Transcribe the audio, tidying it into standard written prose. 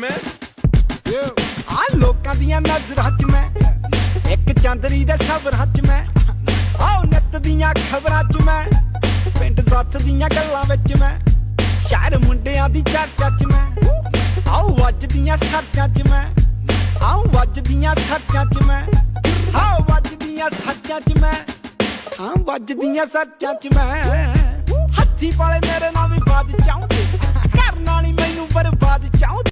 man. ਆ ਲੋਕਾਂ ਦੀਆਂ ਨਜ਼ਰਾਂ 'ਚ ਮੈਂ ਇੱਕ ਚੰਦਰੀ ਦੇ ਸਬਰਾਂ 'ਚ ਮੈਂ ਆਹ ਨਿੱਤ ਦੀਆਂ ਖਬਰਾਂ 'ਚ ਮੈਂ ਪਿੰਡ ਸੱਥ ਦੀਆਂ ਗੱਲਾਂ ਵਿੱਚ ਮੈਂ ਸ਼ਹਿਰ ਮੁੰਡਿਆਂ ਦੀ ਚਰਚਾ 'ਚ ਮੈਂ ਆਹ ਵੱਜਦੀਆਂ ਸਰਚਾਂ 'ਚ ਮੈਂ ਆਹ ਵੱਜਦੀਆਂ ਸਰਚਾਂ 'ਚ ਮੈਂ ਆਹ ਵੱਜਦੀਆਂ ਸਰਚਾਂ 'ਚ ਮੈਂ ਆਹ ਵੱਜਦੀਆਂ ਸਰਚਾਂ 'ਚ ਮੈਂ ਹੱਥੀ ਪਾਲੇ ਮੇਰੇ ਨਾਲ ਵੀ ਬਾਦ ਚਾਹੁੰਦੇ ਘਰ ਨਾਲ ਹੀ ਮੈਨੂੰ ਬਰਬਾਦ ਚਾਹੁੰਦੇ